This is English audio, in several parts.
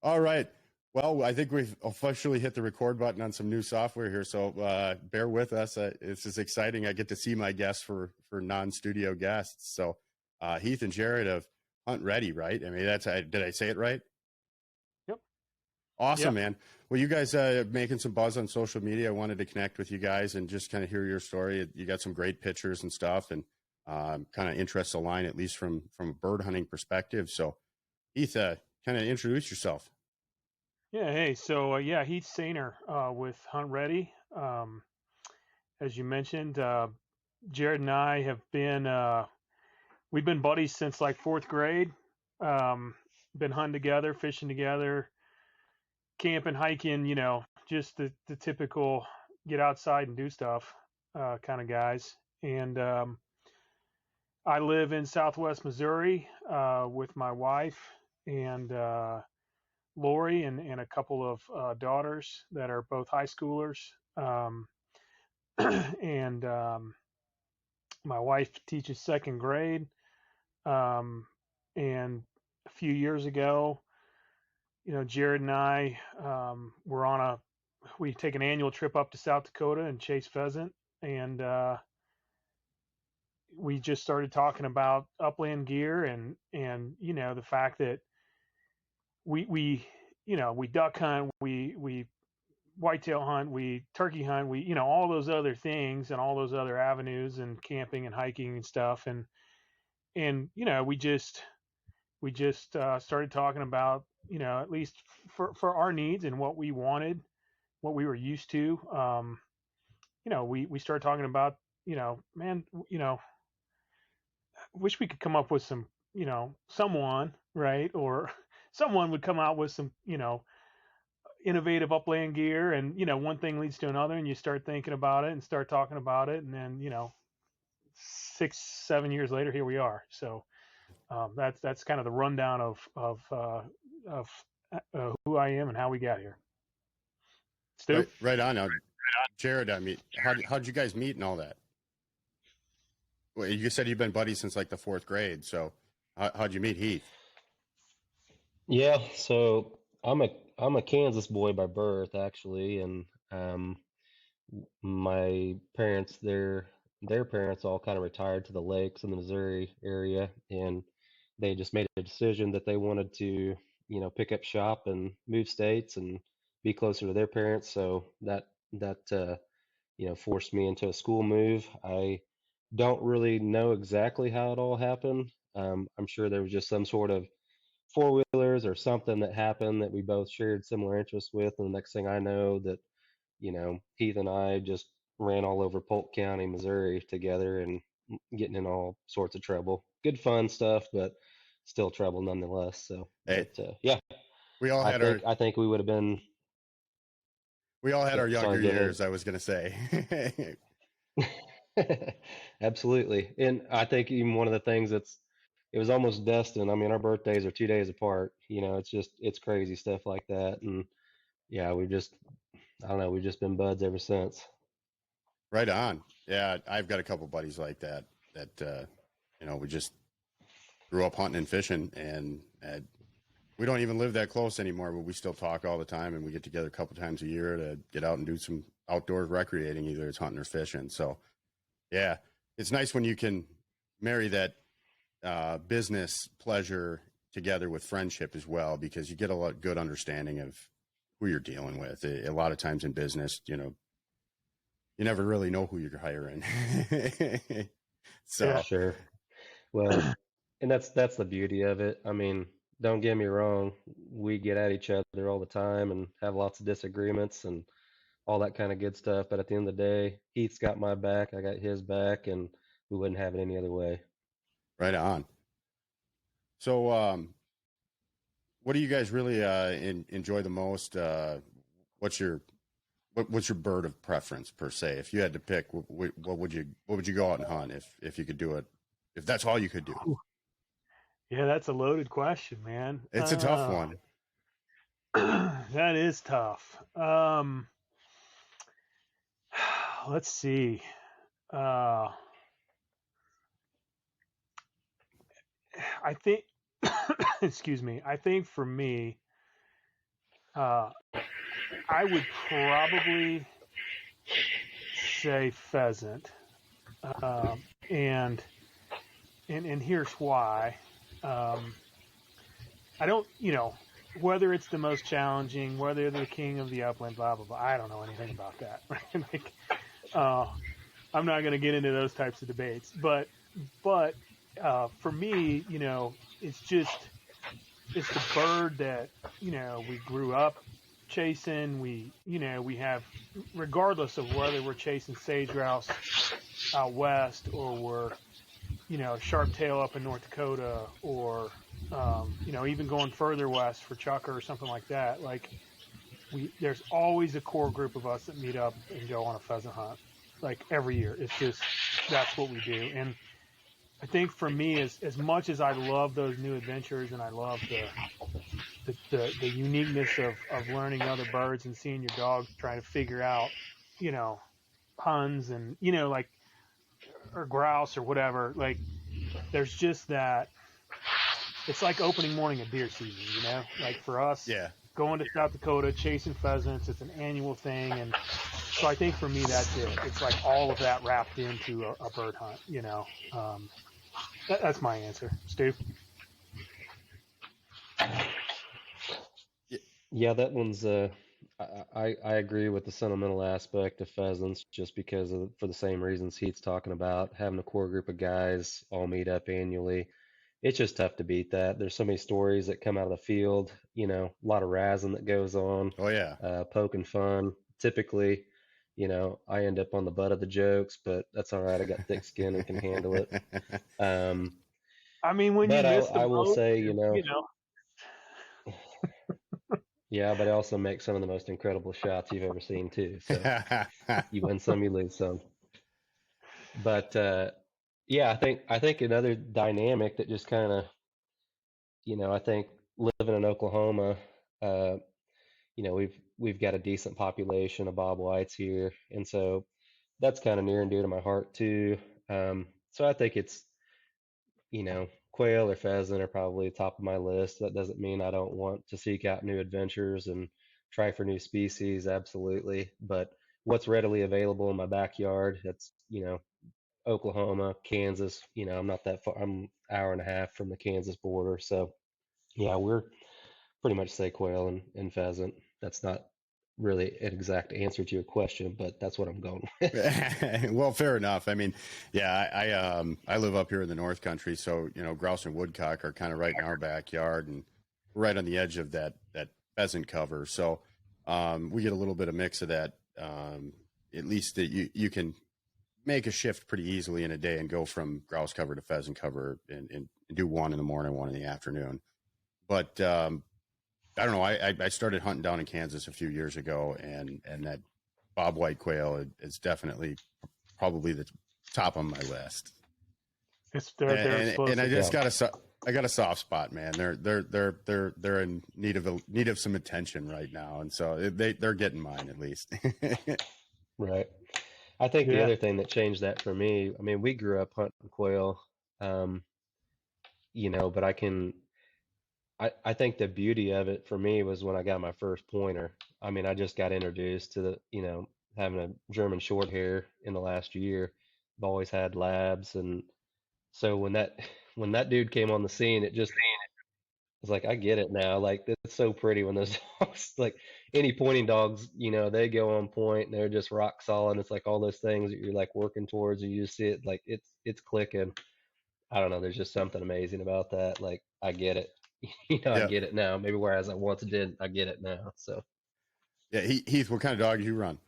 All right. Well, I think we've officially hit the record button on some new software here, so bear with us. This is exciting. I get to see my guests for non-studio guests. So, Heath and Jerrod of Hunt Redi, right? I mean, did I say it right? Yep. Awesome, Yep. man. Well, you guys making some buzz on social media. I wanted to connect with you guys and just kind of hear your story. You got some great pictures and stuff, and kind of interests align at least from a bird hunting perspective. So, Heath, kind of introduce yourself. Yeah. Hey. So yeah, Heath Sainer with Hunt Redi. As you mentioned, Jerrod and I have been we've been buddies since like fourth grade. Um, been hunting together, fishing together, camping, hiking. Just the typical get outside and do stuff kind of guys. And I live in Southwest Missouri with my wife and Lori and a couple of daughters that are both high schoolers. Um, and my wife teaches second grade. Um, and a few years ago, Jerrod and I were we take an annual trip up to South Dakota and chase pheasant. And we just started talking about upland gear and the fact that we duck hunt, we whitetail hunt, we turkey hunt, we all those other things and all those other avenues and camping and hiking and stuff. And we just started talking about at least for our needs and what we wanted, what we were used to. We started talking about man, wish we could come up with some someone, right, or someone would come out with some innovative upland gear. And one thing leads to another, and you start thinking about it and start talking about it, and then 6-7 years later, here we are. So that's kind of the rundown of who I am and how we got here. Stu? Right on. Now, Jerrod, I mean, how'd you guys meet and all that? Well, you said you've been buddies since like the fourth grade. So how'd you meet Heath? Yeah, so I'm a Kansas boy by birth actually, and um, my parents, their parents all kind of retired to the lakes in the Missouri area, and they just made a decision that they wanted to, pick up shop and move states and be closer to their parents. So that forced me into a school move. I don't really know exactly how it all happened. I'm sure there was just some sort of four wheelers or something that happened that we both shared similar interests with. And the next thing I know, that Heath and I just ran all over Polk County, Missouri together and getting in all sorts of trouble. Good fun stuff, but still trouble nonetheless. So, Hey, yeah, we all I had think I think we would have been. our Sorry, younger go ahead. years, I was gonna say. Absolutely. And I think even one of the things it was almost destined. I mean, our birthdays are 2 days apart. It's crazy stuff like that. And yeah, I don't know, we've just been buds ever since. Right on. Yeah, I've got a couple buddies like that we just grew up hunting and fishing, and we don't even live that close anymore, but we still talk all the time, and we get together a couple times a year to get out and do some outdoors recreating, either it's hunting or fishing. So yeah, it's nice when you can marry that business pleasure together with friendship as well, because you get a lot good understanding of who you're dealing with. A lot of times in business, you never really know who you're hiring. Yeah. So Sure. Well, and that's the beauty of it. I mean, don't get me wrong, we get at each other all the time and have lots of disagreements and all that kind of good stuff. But at the end of the day, Heath's got my back, I got his back, and we wouldn't have it any other way. right on. So what do you guys really enjoy the most? What's your what's your bird of preference per se? If you had to pick, what would you go out and hunt if you could do it? If that's all you could do, Yeah, that's a loaded question, man. it's a tough one. That is tough. Let's see. Uh, I think, excuse me. I think for me, Uh, I would probably say pheasant, um, and and here's why. Um, I don't, whether it's the most challenging, whether they're the king of the upland, blah blah blah. I don't know anything about that. Right? Like, uh, I'm not going to get into those types of debates. But for me, it's just it's the bird that we grew up chasing. We have, regardless of whether we're chasing sage grouse out west or we're sharp tail up in North Dakota, or even going further west for chukar or something like that. Like, there's always a core group of us that meet up and go on a pheasant hunt, like every year. It's just that's what we do. And I think for me, as much as I love those new adventures and I love the uniqueness of learning other birds and seeing your dog trying to figure out, puns and like, or grouse or whatever, like, there's just that. It's like opening morning of deer season, like for us, Yeah. going to South Dakota, chasing pheasants. It's an annual thing. And so I think for me, that's it. It's like all of that wrapped into a bird hunt, that's my answer. Stu? Yeah, that one's I agree with the sentimental aspect of pheasants just because for the same reasons Heath's talking about, having a core group of guys all meet up annually. It's just tough to beat that. There's so many stories that come out of the field, a lot of razzing that goes on, Oh yeah. poking fun. Typically, I end up on the butt of the jokes, but that's all right. I got thick skin and can handle it. Um, I mean, when you but miss the I will boat, say, yeah, but I also make some of the most incredible shots you've ever seen too. So you win some, you lose some. But yeah, I think another dynamic that just kind of, I think living in Oklahoma, uh, we've got a decent population of bobwhites here, and so that's kind of near and dear to my heart too. So I think it's, quail or pheasant are probably top of my list. That doesn't mean I don't want to seek out new adventures and try for new species, absolutely. But what's readily available in my backyard, that's, Oklahoma, Kansas, I'm not that far. I'm an hour and a half from the Kansas border. So yeah, we're pretty much say quail and pheasant. That's not really an exact answer to your question, but that's what I'm going with. Well, fair enough. I mean, yeah, I live up here in the North Country, so grouse and woodcock are kind of right in our backyard and right on the edge of that pheasant cover. So we get a little bit of mix of that. At least that you can make a shift pretty easily in a day and go from grouse cover to pheasant cover and do one in the morning, one in the afternoon. But I don't know. I started hunting down in Kansas a few years ago, and that bobwhite quail is definitely probably the top on my list. They're explosive. And I just got a soft spot, man. They're in need of some attention right now, and so they're getting mine at least. Right. I think the Yeah. other thing that changed that for me, I mean, we grew up hunting quail, um, but I think the beauty of it for me was when I got my first pointer. I mean, I just got introduced to having a German short hair in the last year. I've always had labs, and so when that dude came on the scene, it just was like, I get it now. Like, it's so pretty when those dogs, like any pointing dogs, they go on point and they're just rock solid. It's like all those things that you're like working towards, and you just see it like it's clicking. I don't know. There's just something amazing about that. Like, I get it. I Yeah, get it now. Maybe whereas I once didn't, I get it now. So, yeah. Heath, what kind of dog do you run?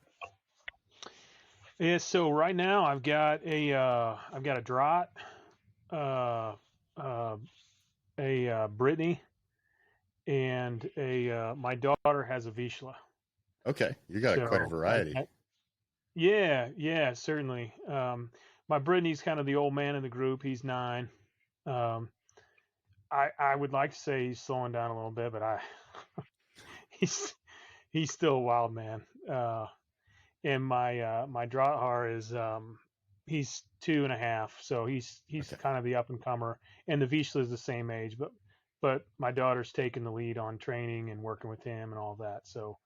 Yeah. So right now I've got a Drott, uh, uh, a Brittany, and my daughter has a Vizsla. Okay, you got quite a So variety. yeah, certainly. My Brittany's kind of the old man in the group. He's 9. Um, I would like to say he's slowing down a little bit, but he's he's still a wild man. And my Drahar is he's 2.5, so he's Okay. kind of the up and comer, and the Vizsla is the same age, but but my daughter's taken the lead on training and working with him and all that. So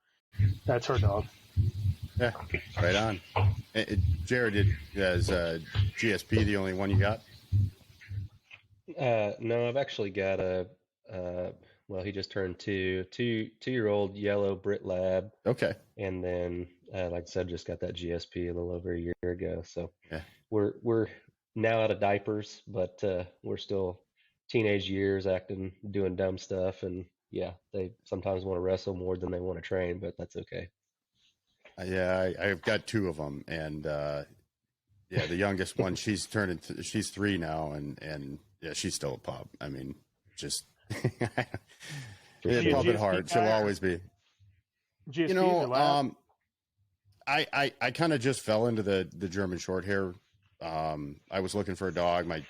that's her dog. Yeah, right on. Jerrod, is GSP the only one you got? No, I've actually got uh, well, he just turned 2-year-old yellow Brit Lab, Okay. and then, like I said, just got that GSP a little over a year ago. So Yeah. we're now out of diapers, but we're still teenage years, doing dumb stuff, and yeah, they sometimes want to wrestle more than they want to train, but that's okay. Yeah, I've got two of them, and yeah, the youngest one, she's 3 now, and yeah, she's still a pup. I mean, just For yeah, Is he a pup sure. at heart. She'll always be. GSP You or know, lab? I kind of just fell into the German short hair. I was looking for a dog. My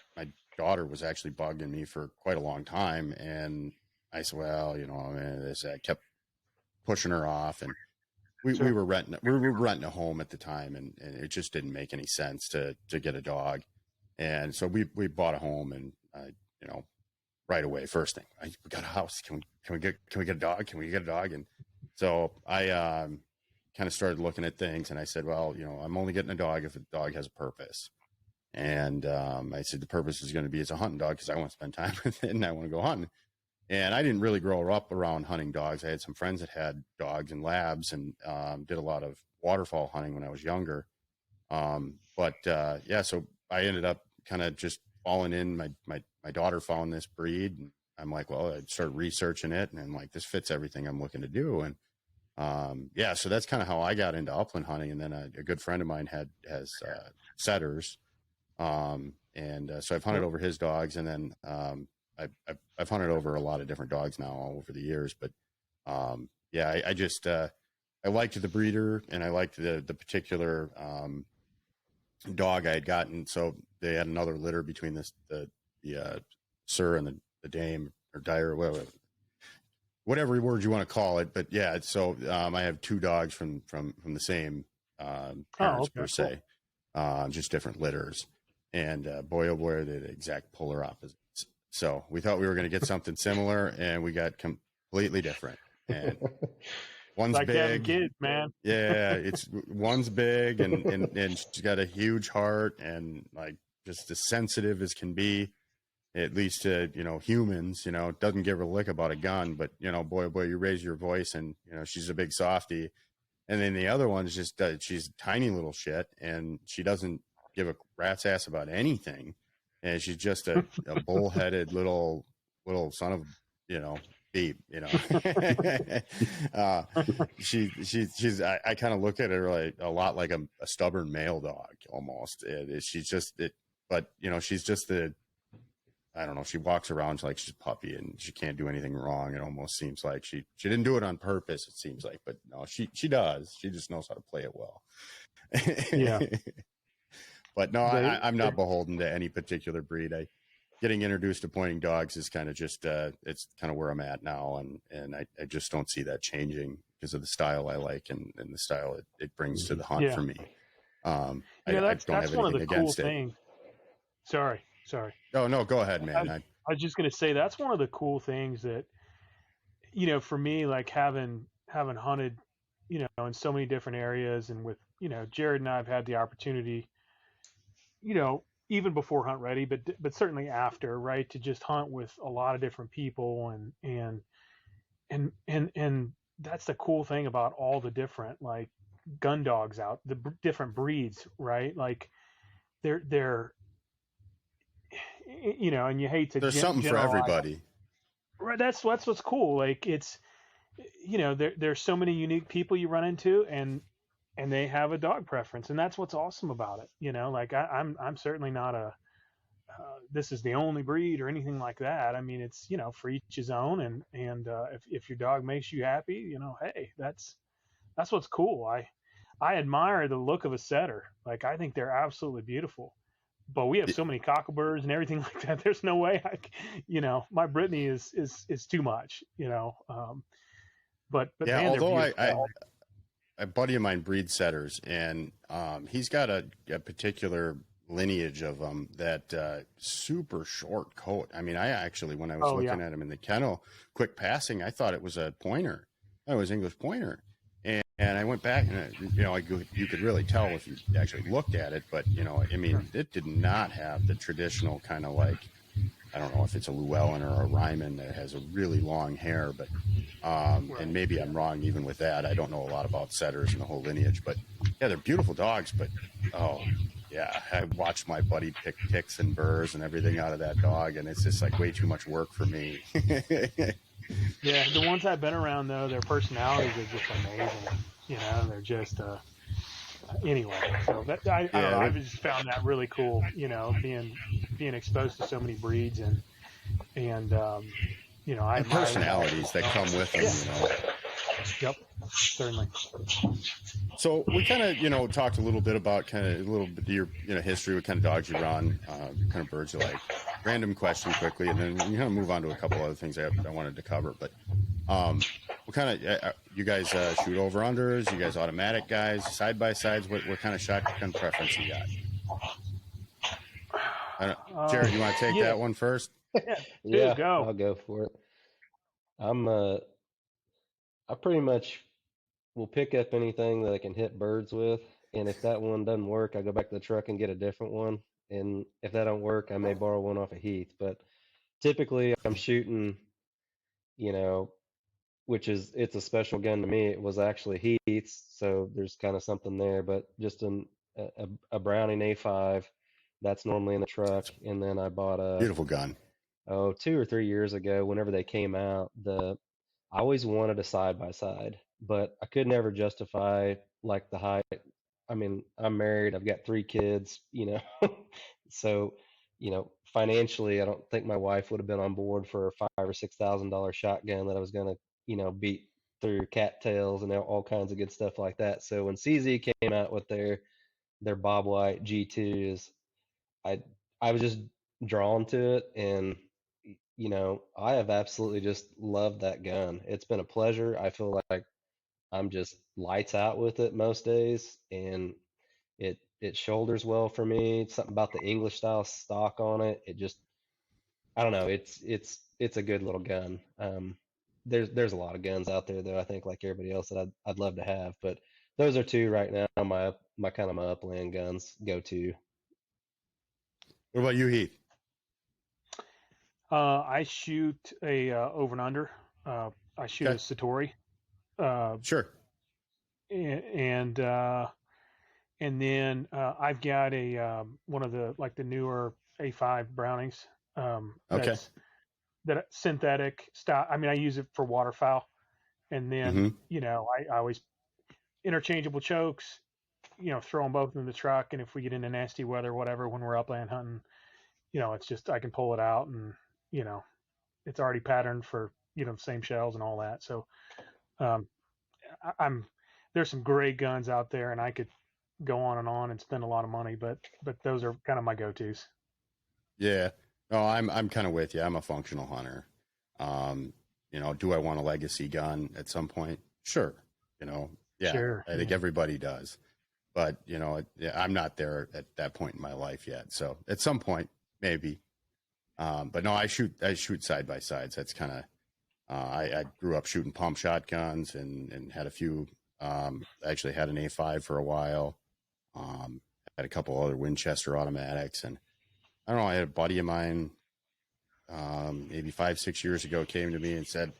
daughter was actually bugging me for quite a long time, and I said, well, you know, I kept pushing her off, and we Sure. were renting a home at the time, and it just didn't make any sense to get a dog, and so we bought a home, and you know, right away, first thing, we got a house. Can we get a dog? Can we get a dog? And so I kind of started looking at things, and I said, well, you know, I'm only getting a dog if the dog has a purpose. And I said the purpose is going to be as a hunting dog because I want to spend time with it and I want to go hunting. And I didn't really grow up around hunting dogs. I had some friends that had dogs and labs, and did a lot of waterfowl hunting when I was younger. Yeah, so I ended up kind of just falling in. My daughter found this breed, and I'm like, well, I started researching it, and I'm like, this fits everything I'm looking to do. And yeah, so that's kind of how I got into upland hunting. And then a good friend of mine has setters, so I've hunted over his dogs, and then I've hunted over a lot of different dogs now all over the years. But yeah, I just I liked the breeder, and I liked the particular dog I had gotten. So they had another litter between the sir and the dame or dire, or whatever word you want to call it. But yeah, so I have two dogs from the same parents, Okay, per se, just different litters. And boy, oh boy, are they the exact polar opposites. So we thought we were going to get something similar, and we got completely different. And one's Like having big. kids, man. Yeah, one's big, and she's got a huge heart, and like just as sensitive as can be, at least to, you know, humans. You know, doesn't give a lick about a gun, but you know, boy, oh boy, you raise your voice, and you know, she's a big softie. And then the other one's just she's a tiny little shit, and she doesn't give a rat's ass about anything, and she's just a bullheaded little son of, you know, beep, you know. She's I kind of look at her like a lot like a stubborn male dog almost. She's just it, but you know, she's just I don't know. She walks around like she's a puppy, and she can't do anything wrong. It almost seems like she didn't do it on purpose. It seems like, but no, she does. She just knows how to play it well. Yeah. But no, I'm not beholden to any particular breed. Getting introduced to pointing dogs is kind of just it's kind of where I'm at now, and I just don't see that changing because of the style I like, and the style it brings to the hunt Yeah. for me. I That's don't have one of anything the cool against it. things. Sorry. Oh no, go ahead, man. I was just gonna say that's one of the cool things that, you know, for me, like having hunted, you know, in so many different areas, and with, you know, Jerrod and I have had the opportunity, you know, even before Hunt Redi, but certainly after, right, to just hunt with a lot of different people, and that's the cool thing about all the different like gun dogs out, the different breeds, right? Like they're you know, and you hate to There's something for generalize. everybody. Right, that's what's cool. Like it's, you know, there's so many unique people you run into, and they have a dog preference, and that's what's awesome about it. You know, like I'm certainly not a this is the only breed or anything like that. I mean, it's, you know, for each his own, and if your dog makes you happy, you know, hey, that's what's cool. I admire the look of a setter. Like I think they're absolutely beautiful. But we have so many cockleburs and everything like that. There's no way you know, my Brittany is too much, you know. But Yeah, man, although they're beautiful. a buddy of mine breeds setters, and he's got a particular lineage of them, that super short coat. I mean, I actually, when I was Oh, looking yeah. at him in the kennel, quick passing, I thought it was a pointer. I thought it was English pointer. And I went back and, you could really tell if you actually looked at it, but, I mean, it did not have the traditional kind of like, I don't know if it's a Llewellyn or a Ryman that has a really long hair, but, and maybe I'm wrong even with that. I don't know a lot about setters and the whole lineage, but yeah, they're beautiful dogs, but, oh yeah, I watched my buddy pick ticks and burrs and everything out of that dog, and it's just like way too much work for me. Yeah, the ones I've been around though, their personalities are just amazing. They're just anyway. So that I don't know. Yeah, I've just found that really cool. Being exposed to so many breeds and I and admire personalities that come with them. Yep, certainly. So we kind of, talked a little bit about your, history, what kind of dogs you run, what kind of birds you like. Random question quickly, and then we kind of move on to a couple other things I wanted to cover. But what kind of, you guys shoot over unders? You guys automatic guys, side by sides? What kind of shotgun preference you got? Jerrod, you want to take that one first? Yeah, go. I'll go for it. I pretty much will pick up anything that I can hit birds with, and if that one doesn't work, I go back to the truck and get a different one. And if that don't work, I may borrow one off of Heath. But typically, I'm shooting, you know, it's a special gun to me. It was actually Heath's, so there's kind of something there. But just a Browning A5, that's normally in the truck, and then I bought Beautiful gun. 2 or 3 years ago, whenever they came out, I always wanted a side by side, but I could never justify like the height. I mean, I'm married, I've got 3 kids, so, financially, I don't think my wife would have been on board for a $5,000 or $6,000 shotgun that I was gonna, beat through cattails and all kinds of good stuff like that. So when CZ came out with their Bob White G2s, I I was just drawn to it, and I have absolutely just loved that gun. It's been a pleasure. I feel like I'm just lights out with it most days, and it shoulders well for me. Something about the English style stock on it. It just, I don't know. It's a good little gun. There's a lot of guns out there though. I think like everybody else that I'd love to have, but those are two right now. My kind of my upland guns go to. What about you, Heath? I shoot a over and under. I shoot a Okay. Satori, Sure. and then I've got a one of the newer A5 Brownings. Okay. That synthetic style. I mean, I use it for waterfowl, and then Mm-hmm. I always interchangeable chokes. Throw them both in the truck, and if we get into nasty weather, whatever, when we're upland hunting, it's just I can pull it out, and you know, it's already patterned for the same shells and all that. So um, I'm there's some great guns out there, and I could go on and spend a lot of money, but those are kind of my go-tos. Yeah. No, I'm kind of with you. I'm a functional hunter. Do I want a legacy gun at some point? Sure. Yeah, Sure. I think everybody does. But, I'm not there at that point in my life yet. So at some point, maybe. But no, I shoot side by sides. That's kind of, I grew up shooting pump shotguns and had a few, I actually had an A5 for a while. Had a couple other Winchester automatics, and I don't know, I had a buddy of mine, maybe 5-6 years ago, came to me and said,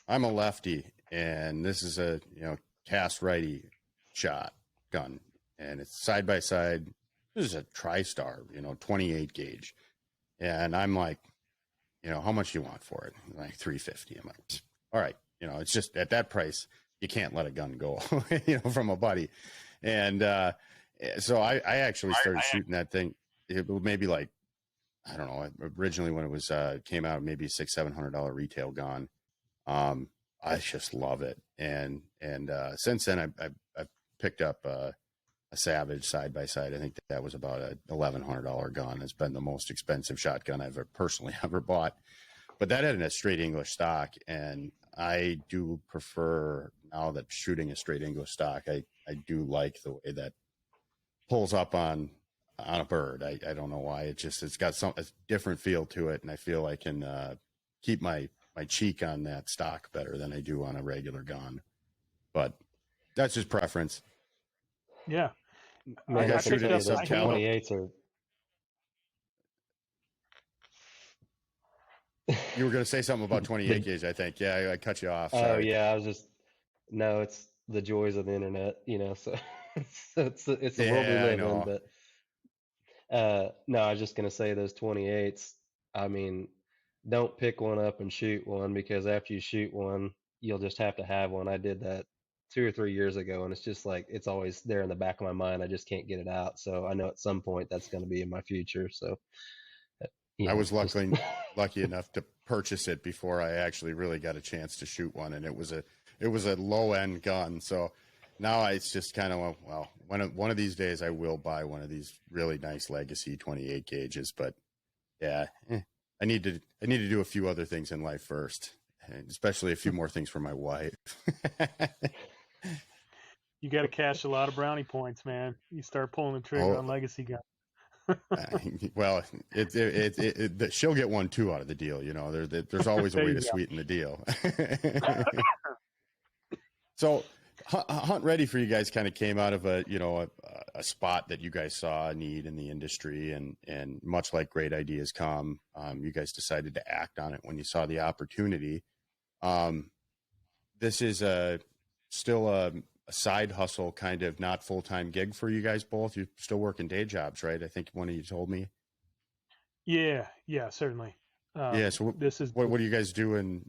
I'm a lefty and this is a, cast righty shotgun, and it's side by side. This is a TriStar, 28 gauge. And I'm like, how much do you want for it? Like $350. I'm like, all right. It's just at that price, you can't let a gun go, from a buddy. And, so I actually started shooting that thing. It maybe like, I don't know, originally when it was, came out, maybe $600-700 retail gun. I just love it. And since then I've picked up, a Savage side by side. I think that was about a $1,100 gun. It's been the most expensive shotgun I've personally ever bought, but that had a straight English stock. And I do prefer, now that shooting a straight English stock, I do like the way that pulls up on on a bird. I don't know why. It's got a different feel to it, and I feel I can keep my cheek on that stock better than I do on a regular gun. But that's just preference. Yeah. Man, I I can shoot tell it you at those sub caliber. 28s are. You were going to say something about 28 gauge, I think. Yeah, I cut you off. Oh Sorry. yeah, I was just no. It's the joys of the internet, So it's the world we Yeah, I live in. know. But no, I was just gonna say those 28s. I mean, don't pick one up and shoot one because after you shoot one, you'll just have to have one. I did that 2 or 3 years ago, and it's just like it's always there in the back of my mind. I just can't get it out. So I know at some point that's going to be in my future. So I was just lucky enough to purchase it before I actually really got a chance to shoot one, and it was a low end gun. So now it's just kind of, well, one of these days I will buy one of these really nice legacy 28 gauges. But yeah, I need to do a few other things in life first, and especially a few more things for my wife. You got to cash a lot of brownie points, man. You start pulling the trigger Oh. on legacy guns. Well, she'll get one too out of the deal. There's always a way to sweeten the deal. So Hunt Redi for you guys kind of came out of a spot that you guys saw a need in the industry, and much like great ideas come, you guys decided to act on it when you saw the opportunity. This is still a side hustle, kind of not full-time gig for you guys both. You're still working day jobs, right? I think one of you told me. Yeah, certainly. Yeah. So this is what do you guys do in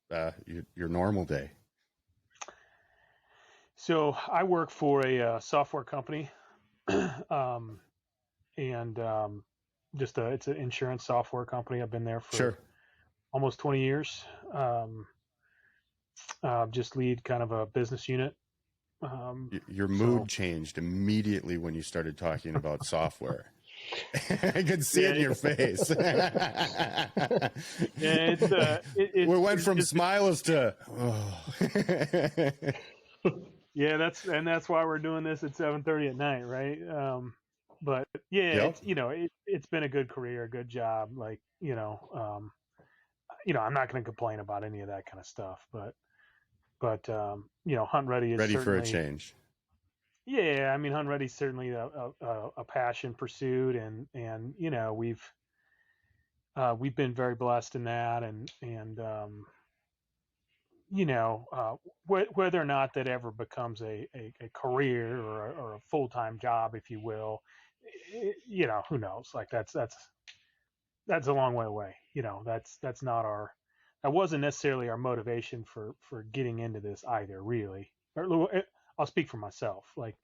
your normal day? So I work for a software company, and it's an insurance software company. I've been there for almost 20 years. Just lead kind of a business unit. Your mood changed immediately when you started talking about software. I could see it in your face. Yeah, we went from smiles to. Yeah, that's why we're doing this at 7:30 at night, right? But yeah, it's been a good career, a good job. Like I'm not going to complain about any of that kind of stuff, but Hunt Redi is ready certainly, for a change. Yeah, I mean, Hunt Redi is certainly a passion pursuit, and we've been very blessed in that, and whether or not that ever becomes a career or a full-time job, if you will, who knows? Like that's a long way away. That's not that wasn't necessarily our motivation for getting into this either, really. I'll speak for myself. Like,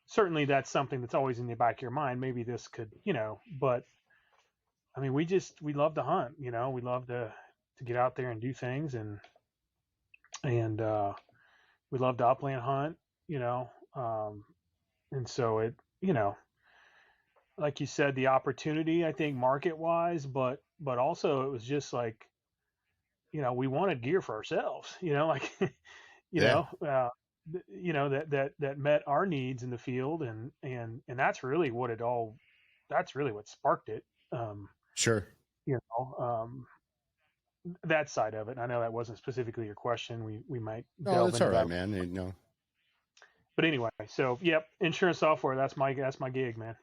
certainly that's something that's always in the back of your mind. Maybe this could, but I mean, we love to hunt. We love to get out there and do things, and we love to upland hunt. And so it, like you said, the opportunity, I think, market wise, but also it was just like, we wanted gear for ourselves, like, that met our needs in the field, and that's really what that's really what sparked it. Sure. That side of it. I know that wasn't specifically your question. We might No, delve that's into all right, that. man. But anyway, so yep, insurance software. That's my gig, man.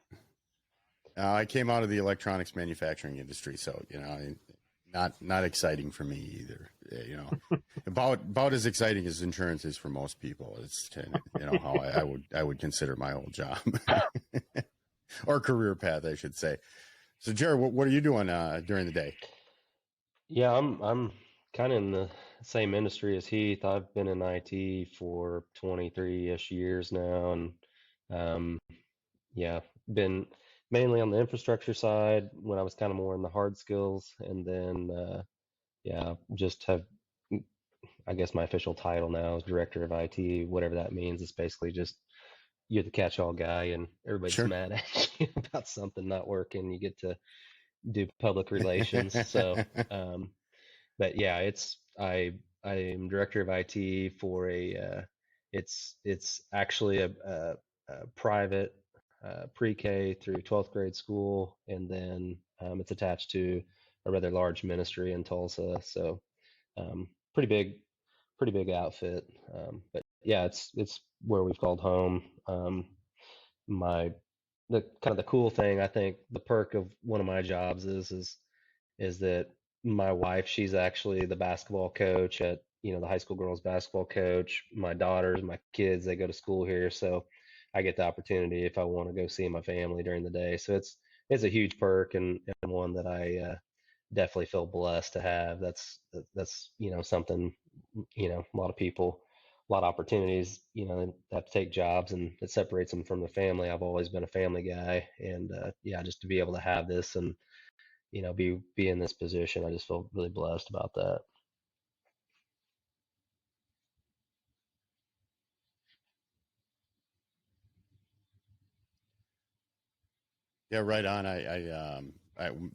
I came out of the electronics manufacturing industry, so not exciting for me either. About as exciting as insurance is for most people. It's how I would consider my old job or career path, I should say. So, Jerrod, what are you doing during the day? Yeah, I'm kind of in the same industry as Heath. I've been in IT for 23-ish years now, and been mainly on the infrastructure side when I was kind of more in the hard skills, and then just have, I guess my official title now is director of IT, whatever that means. It's basically just you're the catch-all guy, and everybody's mad at you about something not working. You get to do public relations. So, but yeah, I am director of IT for it's actually a private pre-K through 12th grade school, and then it's attached to a rather large ministry in Tulsa. So pretty big outfit. But yeah, it's where we've called home. My the kind of the cool thing, I think, the perk of one of my jobs is that my wife, she's actually the basketball coach at, the high school girls basketball coach. My daughters, my kids, they go to school here, so I get the opportunity if I want to go see my family during the day. So it's a huge perk, and one that I definitely feel blessed to have. That's something, a lot of people, a lot of opportunities, have to take jobs, and it separates them from the family. I've always been a family guy, and yeah, just to be able to have this and be in this position, I just feel really blessed about that. Yeah, right on.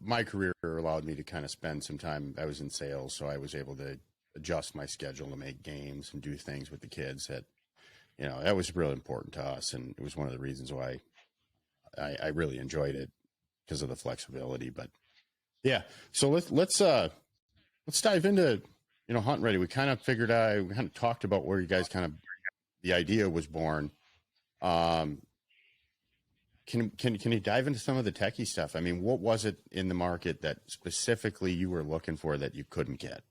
My career allowed me to kind of spend some time. I was in sales, so I was able to adjust my schedule to make games and do things with the kids that was really important to us, and it was one of the reasons why I really enjoyed it because of the flexibility. But yeah, so let's dive into Hunt Redi. We kind of figured out, we kind of talked about where you guys the idea was born. Um, can you dive into some of the techie stuff? I mean, what was it in the market that specifically you were looking for that you couldn't get?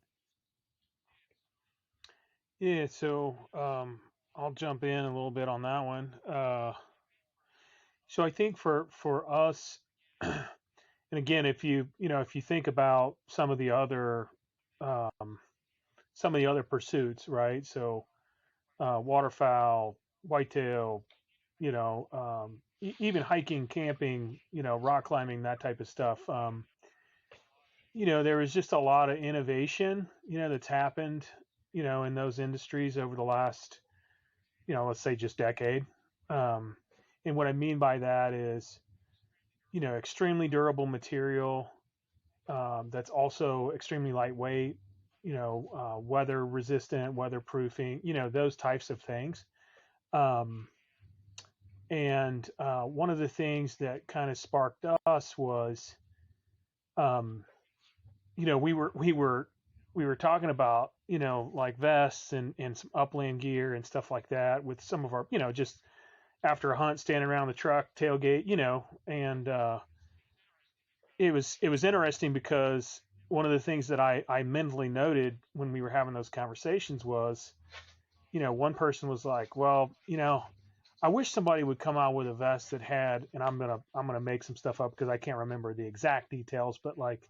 Yeah, so I'll jump in a little bit on that one. So I think for us, and again, if you think about um, some of the other pursuits, right? So waterfowl, whitetail, even hiking, camping, rock climbing, that type of stuff. There was just a lot of innovation, that's happened, in those industries over the last, let's say just decade. Um, and what I mean by that is, extremely durable material that's also extremely lightweight, weather resistant, weatherproofing, those types of things. Um, and one of the things that kind of sparked us was, um, we were talking about, like vests and some upland gear and stuff like that with some of our, just after a hunt, standing around the truck tailgate, and it was interesting because one of the things that I mentally noted when we were having those conversations was, one person was like, well, I wish somebody would come out with a vest that had, and I'm gonna make some stuff up because I can't remember the exact details, but like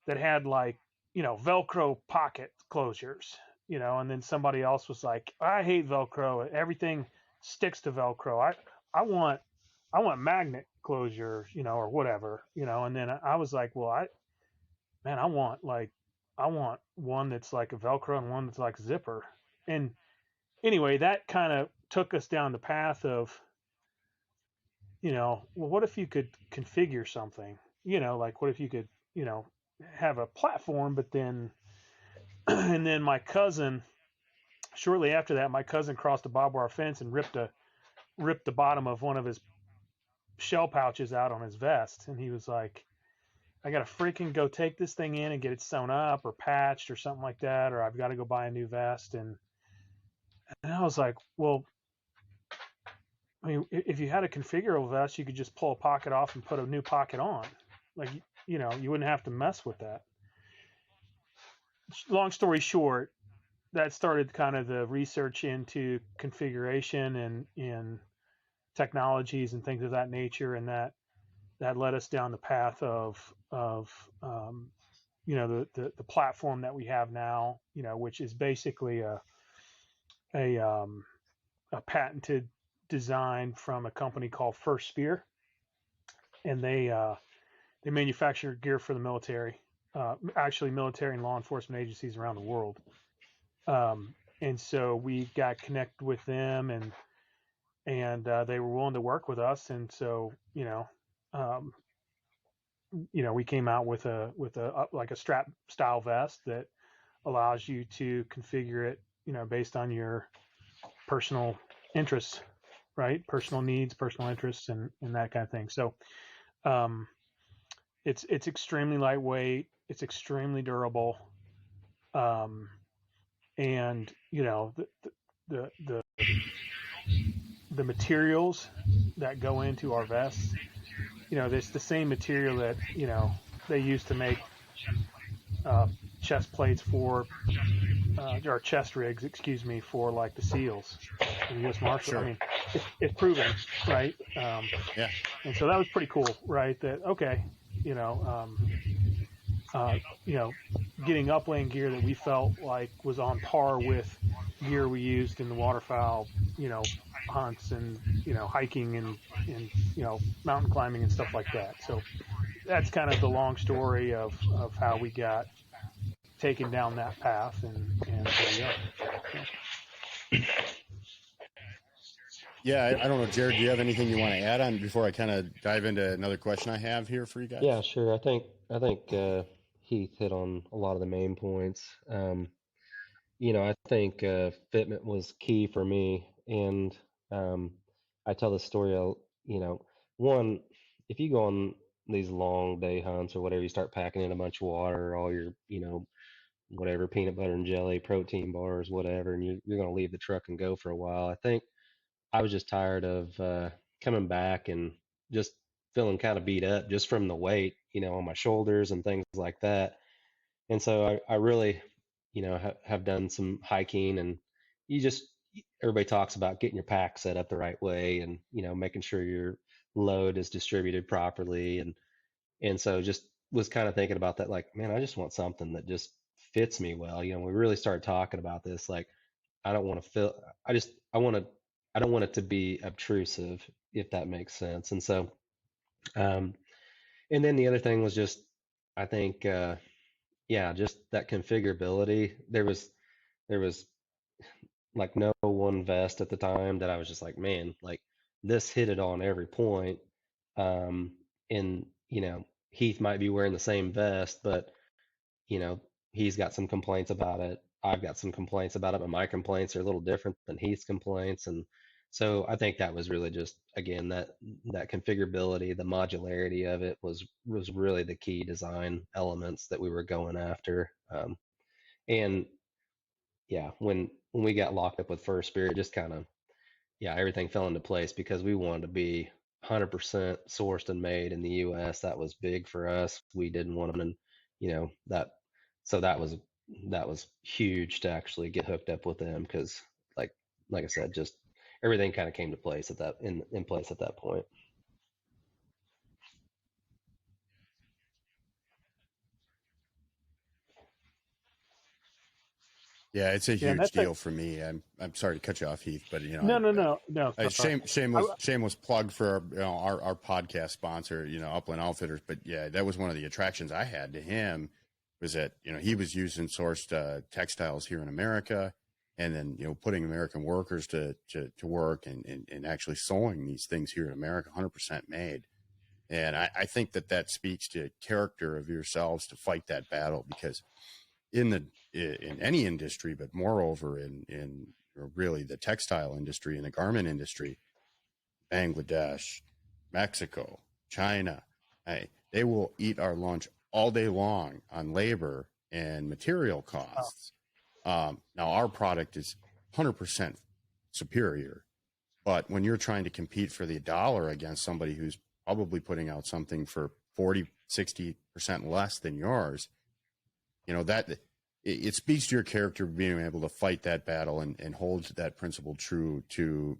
that had like, Velcro pocket closures, and then somebody else was like, I hate Velcro. Everything sticks to Velcro. I want I want magnet closure, or whatever, and then I was like, well, man, I want one that's like a Velcro and one that's like a zipper. And anyway, that kind of took us down the path of, well, what if you could configure something, like what if you could, have a platform, but then, and then shortly after that, my cousin crossed a barbed wire fence and ripped the bottom of one of his shell pouches out on his vest. And he was like, I got to freaking go take this thing in and get it sewn up or patched or something like that, or I've got to go buy a new vest. And I was like, well, I mean, if you had a configurable vest, you could just pull a pocket off and put a new pocket on. Like, you wouldn't have to mess with that. Long story short, that started kind of the research into configuration and in technologies and things of that nature, and that led us down the path of the platform that we have now, which is basically a a patented design from a company called First Spear, and they manufacture gear for the military, actually military and law enforcement agencies around the world. And so we got connected with them, and they were willing to work with us, and so um, we came out with a like a strap style vest that allows you to configure it, based on your personal interests, right? Personal needs, personal interests, and that kind of thing. So it's extremely lightweight. It's extremely durable. And the the the materials that go into our vests, it's the same material that they used to make chest plates for or chest rigs, excuse me, for like the SEALs and the U.S. Marshal. I Sure. mean, it's proven, right? Yeah. And so that was pretty cool, right? That okay, you know, uh, you know, getting upland gear that we felt like was on par with gear we used in the waterfowl, hunts and hiking and mountain climbing and stuff like that. So that's kind of the long story of how we got taken down that path, and here we are. Yeah. I don't know, Jerrod, do you have anything you want to add on before I kind of dive into another question I have here for you guys? Yeah, sure. I think Heath hit on a lot of the main points. I think fitment was key for me, and um, I tell the story. One, if you go on these long day hunts or whatever, you start packing in a bunch of water, all your, whatever peanut butter and jelly, protein bars, whatever, and you're going to leave the truck and go for a while. I think I was just tired of coming back and just feeling kind of beat up just from the weight, on my shoulders and things like that. And so I really, have done some hiking, and you just, everybody talks about getting your pack set up the right way, and, making sure your load is distributed properly. And so just was kind of thinking about that, like, man, I just want something that just fits me well. We really started talking about this, like, I don't want to feel, I don't want it to be obtrusive, if that makes sense. And so, um, and then the other thing was just, I think, yeah, just that configurability. There was like no one vest at the time that I was just like, man, like this hit it on every point. Um, and Heath might be wearing the same vest, but you know, he's got some complaints about it. I've got some complaints about it, but my complaints are a little different than Heath's complaints. And so I think that was really just, again, that configurability, the modularity of it was really the key design elements that we were going after. And yeah, when we got locked up with First Spirit, just kind of, yeah, everything fell into place because we wanted to be 100% sourced and made in the U.S. That was big for us. We didn't want them, and that, so that was huge to actually get hooked up with them, because like I said, just everything kind of came to place at that in place at that point. Yeah, it's a Yeah, and huge that's a deal for me. I'm sorry to cut you off, Heath, but no, sorry. shameless plug for our podcast sponsor, Upland Outfitters. But yeah, that was one of the attractions I had to him, was that he was using sourced textiles here in America, and then putting American workers to work and actually sewing these things here in America, 100% made. And I think that speaks to character of yourselves to fight that battle, because in any industry, but moreover in really the textile industry and the garment industry, Bangladesh, Mexico, China, they will eat our lunch all day long on labor and material costs. Now our product is 100% superior, but when you're trying to compete for the dollar against somebody who's probably putting out something for 40-60% less than yours, that it speaks to your character being able to fight that battle and hold that principle true to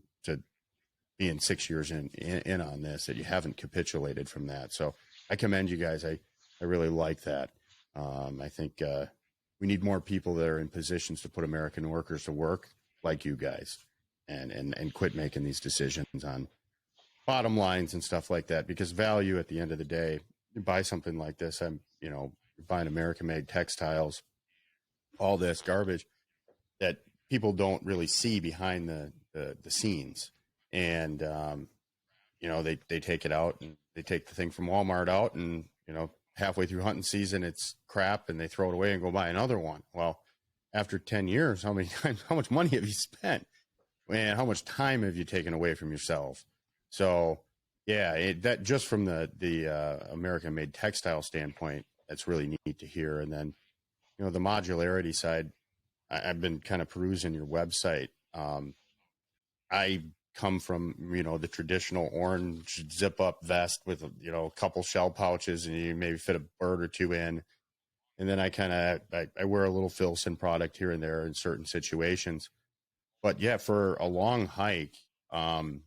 being 6 years in on this, that you haven't capitulated from that. So I commend you guys. I really like that. I think we need more people that are in positions to put American workers to work like you guys, and quit making these decisions on bottom lines and stuff like that, because value at the end of the day, you buy something like this, buying American made textiles, all this garbage that people don't really see behind the scenes. And, they take it out, and they take the thing from Walmart out, and, halfway through hunting season, it's crap, and they throw it away and go buy another one. Well, after 10 years, how much money have you spent? and how much time have you taken away from yourself? So yeah, that just from the American made textile standpoint, that's really neat to hear. And then, you know, the modularity side, I've been kind of perusing your website. I come from, you know, the traditional orange zip up vest with, you know, a couple shell pouches, and you maybe fit a bird or two in. And then I wear a little Filson product here and there in certain situations. But yeah, for a long hike, I've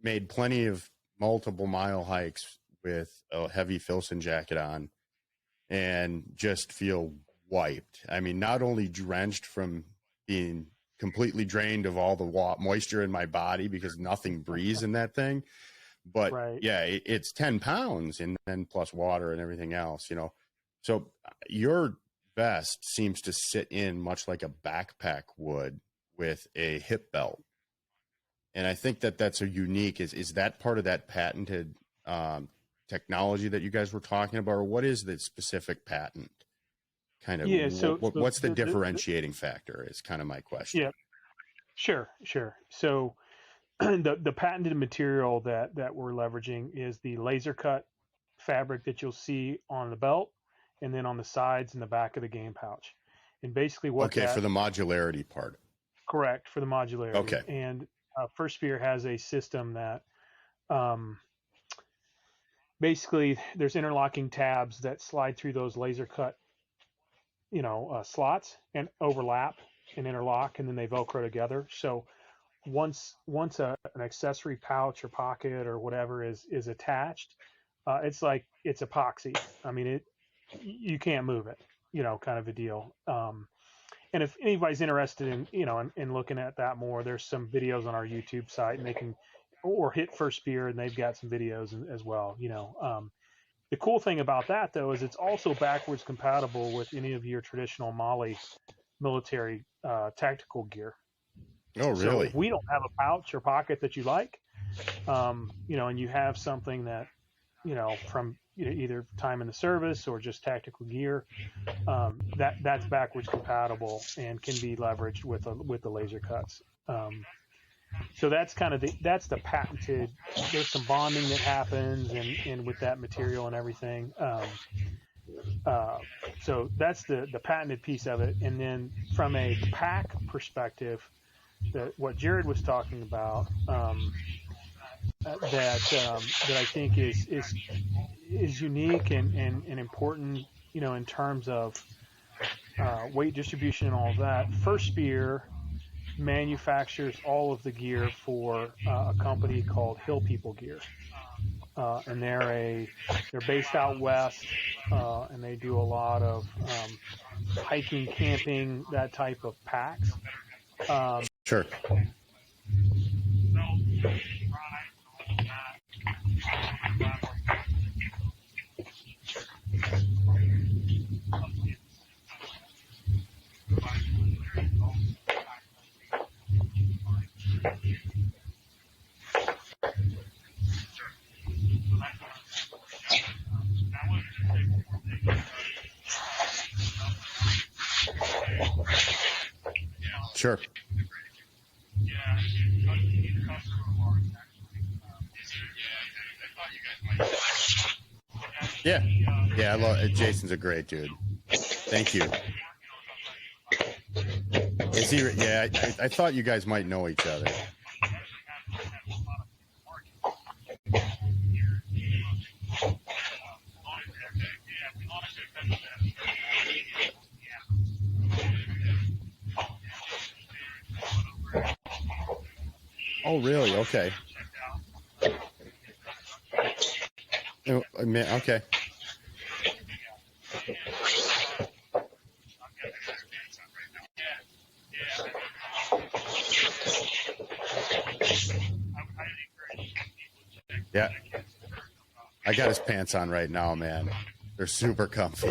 made plenty of multiple mile hikes with a heavy Filson jacket on and just feel wiped. I mean, not only drenched from being completely drained of all the moisture in my body because nothing breathes in that thing, but Right. yeah, it's 10 pounds and then plus water and everything else, you know. So your vest seems to sit in much like a backpack would with a hip belt. And I think that's a unique, is that part of that patented technology that you guys were talking about, or what is the specific patent? Kind of, Yeah. what's the differentiating factor is kind of my question. Yeah, sure. So the patented material that we're leveraging is the laser cut fabric that you'll see on the belt and then on the sides and the back of the game pouch. And basically for the modularity part. Correct, for the modularity. Okay. And First Spear has a system that basically there's interlocking tabs that slide through those laser cut, slots and overlap and interlock, and then they Velcro together. So once an accessory pouch or pocket or whatever is attached, it's like it's epoxy. I mean, you can't move it, kind of a deal. And if anybody's interested in looking at that more, there's some videos on our YouTube site, and they can, or hit First Spear, and they've got some videos as well. The cool thing about that, though, is it's also backwards compatible with any of your traditional Mali military tactical gear. Oh, really? So if we don't have a pouch or pocket that you like, and you have something that, from either time in the service or just tactical gear, that's backwards compatible and can be leveraged with the laser cuts. So that's kind of that's the patented. There's some bonding that happens and with that material and everything. So that's the patented piece of it. And then from a pack perspective, what Jerrod was talking about, that I think is unique and important, in terms of weight distribution and all of that. First Spear manufactures all of the gear for a company called Hill People Gear, and they're based out west, and they do a lot of hiking, camping, that type of packs. Sure. Sure. Yeah. I love it. Jason's a great dude. Thank you. Is he? Yeah, I thought you guys might know each other. Oh, really? Okay. Okay. Yeah. I got his pants on right now, man. They're super comfy.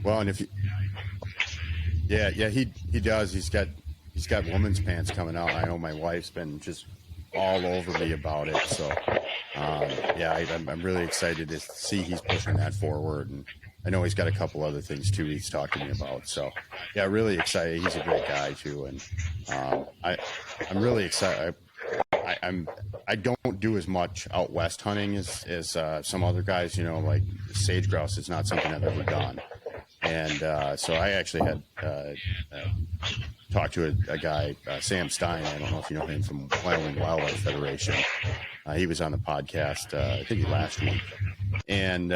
Well, and if you, yeah, he does. He's got women's pants coming out. I know my wife's been just all over me about it. So, I'm really excited to see he's pushing that forward, and I know he's got a couple other things too he's talked to me about. So yeah, really excited. He's a great guy too, and I'm really excited. I don't do as much out west hunting as some other guys. You know, like sage grouse is not something I've ever done, and so I actually had talked to a guy, Sam Stein. I don't know if you know him from Wyoming Wildlife Federation. He was on the podcast, I think last week, and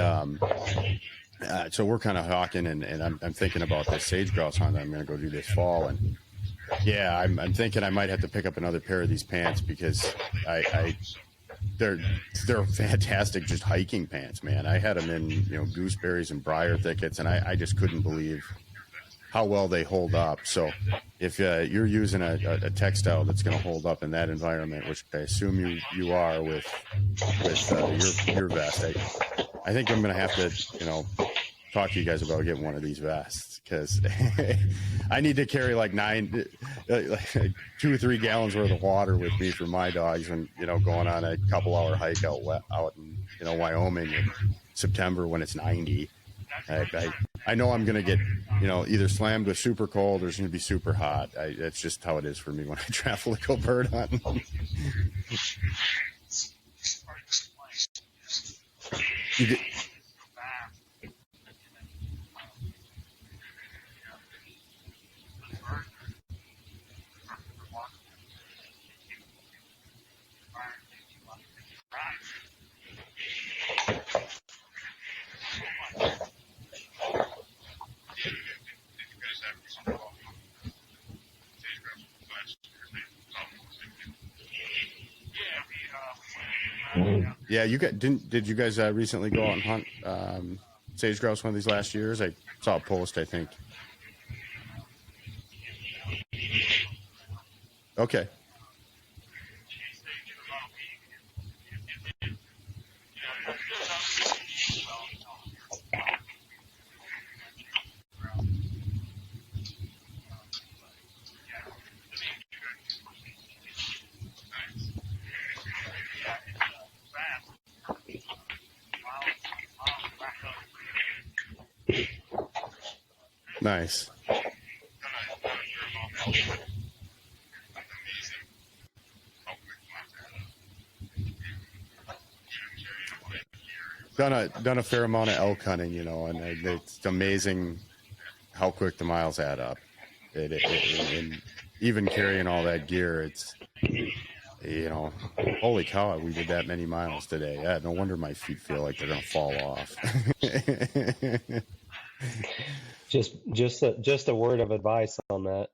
so we're kind of talking, and I'm thinking about this sage grouse hunt I'm going to go do this fall, and yeah, I'm thinking I might have to pick up another pair of these pants because they're fantastic, just hiking pants, man. I had them in gooseberries and briar thickets, and I just couldn't believe how well they hold up. So if you're using a textile that's going to hold up in that environment, which I assume you are with your vest, I think I'm going to have to talk to you guys about getting one of these vests, because I need to carry like 2 or 3 gallons worth of water with me for my dogs when going on a couple hour hike out in Wyoming in September when it's 90. I know I'm going to get either slammed with super cold or it's going to be super hot. That's just how it is for me when I travel to go bird hunting. Yeah, did you guys recently go out and hunt sage grouse one of these last years? I saw a post, I think. Okay. Nice. Done a fair amount of elk hunting, and it's amazing how quick the miles add up. And even carrying all that gear, it's holy cow, we did that many miles today. Yeah, no wonder my feet feel like they're gonna fall off. Just a word of advice on that.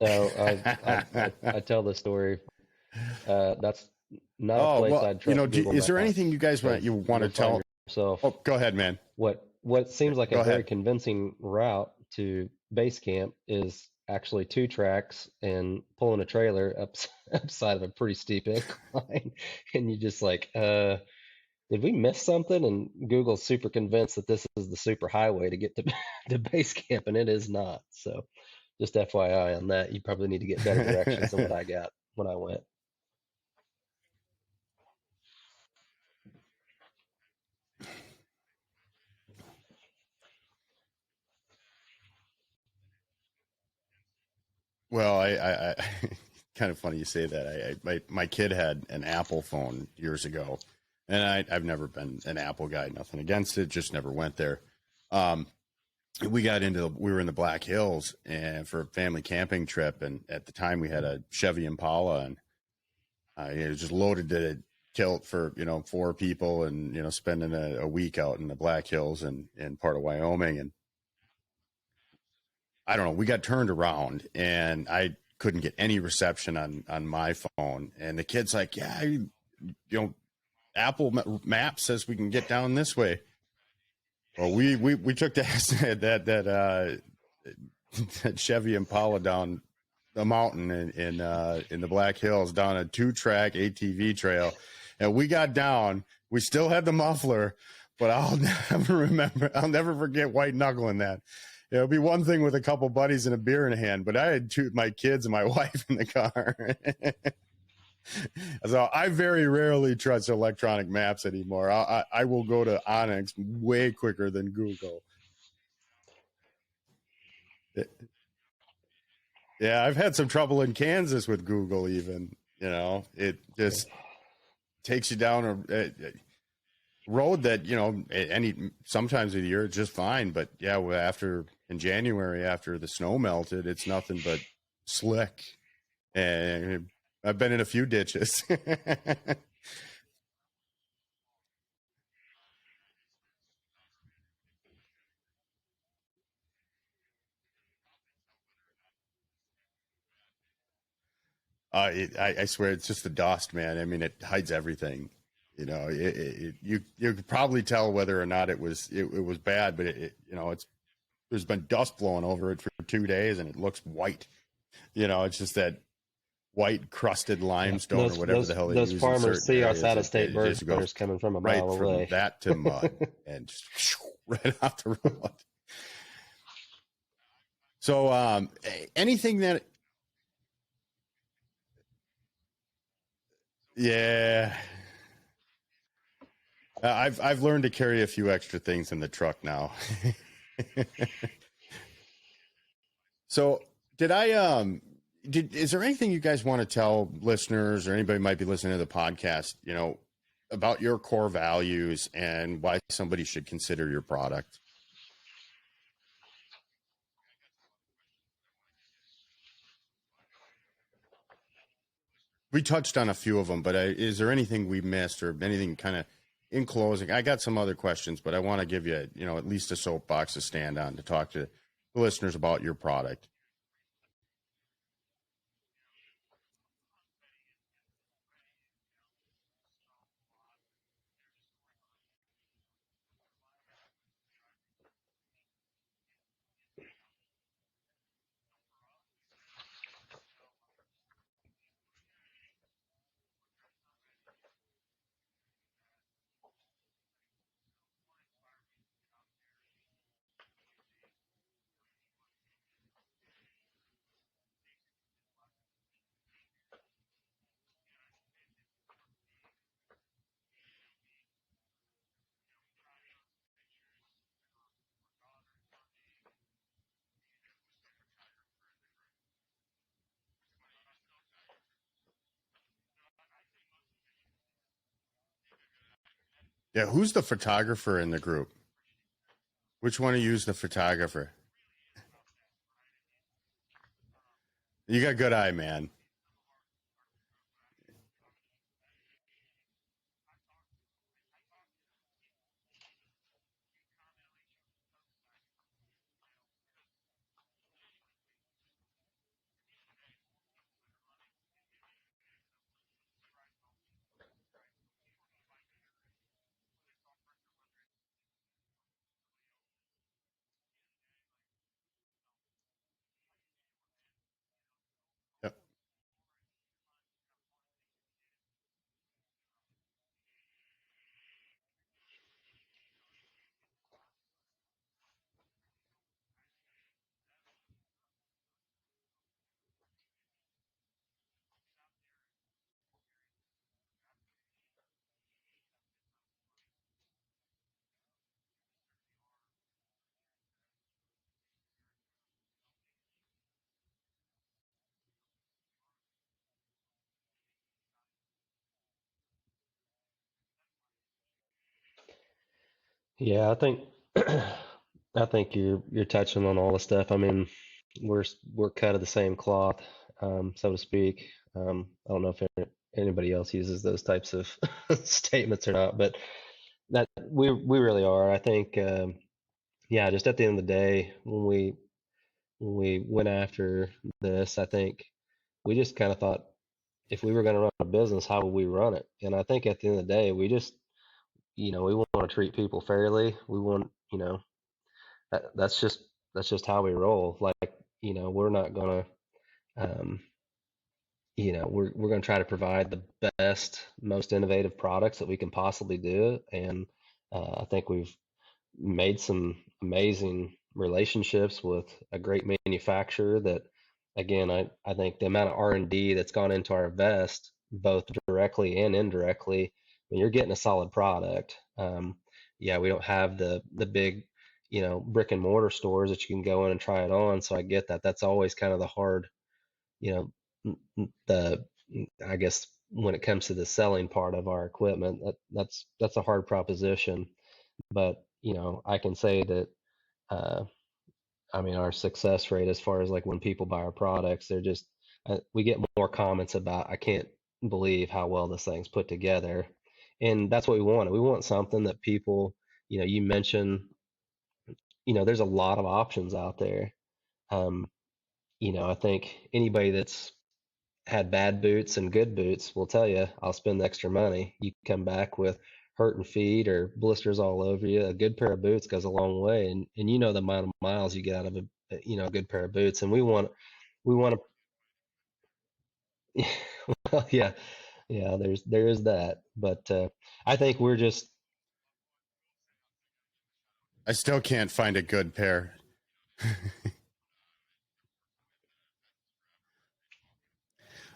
So I tell the story. That's not a place I'd trust. Is there anything you guys want to tell? Yourself Oh, go ahead, man. What seems like a very convincing route to base camp is actually 2 tracks and pulling a trailer upside of a pretty steep incline, and you just like, did we miss something? And Google's super convinced that this is the super highway to get to base camp, and it is not. So just FYI on that, you probably need to get better directions than what I got when I went. Well, I kind of funny you say that. My kid had an Apple phone years ago, and I've never been an Apple guy. Nothing against it, just never went there. We were in the Black Hills and for a family camping trip, and at the time we had a Chevy Impala, and it was just loaded to tilt for 4 people, and spending a week out in the Black Hills and in part of Wyoming. And I don't know, we got turned around and I couldn't get any reception on my phone. And the kid's like, yeah, Apple Maps says we can get down this way. Well, we took that Chevy Impala down the mountain in the Black Hills, down a 2-track ATV trail. And we got down, we still had the muffler, but I'll never forget white knuckling that. It'll be one thing with a couple buddies and a beer in hand, but I had my kids and my wife in the car. So I very rarely trust electronic maps anymore. I will go to Onyx way quicker than Google. Yeah, I've had some trouble in Kansas with Google even. It just takes you down a road that, sometimes of the year it's just fine. But yeah, in January, after the snow melted, it's nothing but slick. And I've been in a few ditches. I swear it's just the dust, man. I mean, it hides everything. You could probably tell whether or not it was bad, but there's been dust blowing over it for 2 days and it looks white. It's just that white crusted limestone or whatever the hell they those use in farmers certain see areas. us out of state It bird just goes hunters coming from a right mile from away. that to mud and just right off the road. So anything that yeah. I've learned to carry a few extra things in the truck now. So is there anything you guys want to tell listeners or anybody might be listening to the podcast, about your core values and why somebody should consider your product? We touched on a few of them, but is there anything we missed or anything kind of in closing? I got some other questions, but I want to give you, at least a soapbox to stand on to talk to the listeners about your product. Yeah, who's the photographer in the group? Which one of you is the photographer? You got a good eye, man. Yep. Yeah, I think I think you're touching on all the stuff. I mean, we're cut of the same cloth, so to speak. I don't know if anybody else uses those types of statements or not, but that we really are. I think, yeah, just at the end of the day, when we went after this, I think we just kind of thought if we were going to run a business, how would we run it? And I think at the end of the day, we just, we want to treat people fairly. We want, that's just how we roll. Like, we're not gonna, um, we're gonna try to provide the best, most innovative products that we can possibly do. And I think we've made some amazing relationships with a great manufacturer that, again, I think the amount of R&D that's gone into our vest both directly and indirectly, when you're getting a solid product. Yeah, we don't have the big, brick and mortar stores that you can go in and try it on. So I get that. That's always kind of the hard, you know, the I guess when it comes to the selling part of our equipment, that's a hard proposition. But I can say that uh, I mean, our success rate as far as like when people buy our products, they're just we get more comments about, I can't believe how well this thing's put together, and that's what we want. We want something that people, you mentioned, there's a lot of options out there. Um, I think anybody that's had bad boots and good boots will tell you, I'll spend the extra money. You come back with hurting feet or blisters all over you. A good pair of boots goes a long way, and the amount of miles you get out of a good pair of boots. And we want to, well, yeah, yeah. There is that, but I think we're just I still can't find a good pair.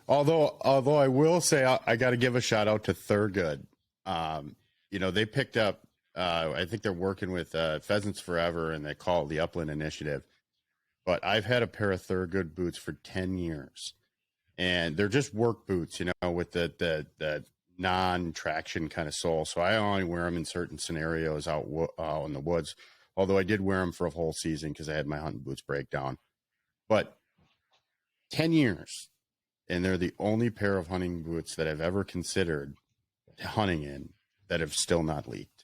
Although I will say I got to give a shout out to Thurgood. They picked up. I think they're working with Pheasants Forever, and they call it the Upland Initiative. But I've had a pair of Thurgood boots for 10 years, and they're just work boots, with the non-traction kind of sole. So I only wear them in certain scenarios out in the woods. Although I did wear them for a whole season because I had my hunting boots break down. But 10 years. And they're the only pair of hunting boots that I've ever considered hunting in that have still not leaked.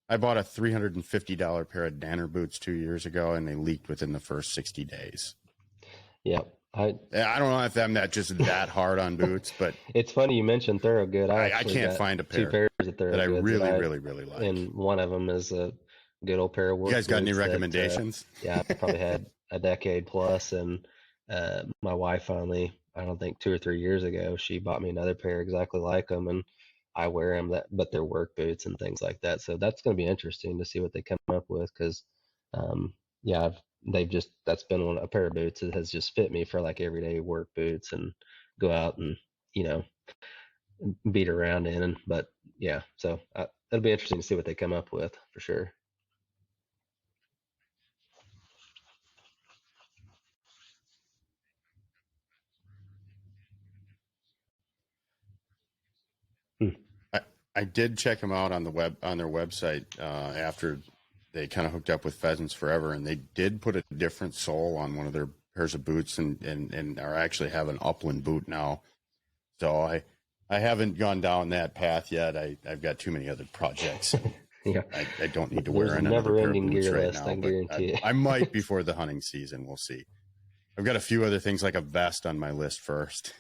I bought a $350 pair of Danner boots 2 years ago, and they leaked within the first 60 days. yeah. I don't know if I'm just that hard on boots, but It's funny you mentioned Thorogood. I can't find a pair two pairs of Thorogoods that I really like. And one of them is a good old pair of work. You guys got any boots recommendations? Yeah, I probably had a decade plus, and my wife finally, I don't think 2 or 3 years ago, she bought me another pair exactly like them, and I wear them. But they're work boots and things like that. So that's going to be interesting to see what they come up with, because yeah, that's been a pair of boots that has just fit me for like everyday work boots and go out and beat around in. But yeah, so it'll be interesting to see what they come up with for sure. Hmm. I did check them out on their website after they kind of hooked up with Pheasants Forever, and they did put a different sole on one of their pairs of boots, and are actually have an Upland boot now. So I haven't gone down that path yet. I've got too many other projects. Yeah, I don't need to wear There's a another pair of never-ending boots gear right list, now. I guarantee it. I might before the hunting season. We'll see. I've got a few other things like a vest on my list first.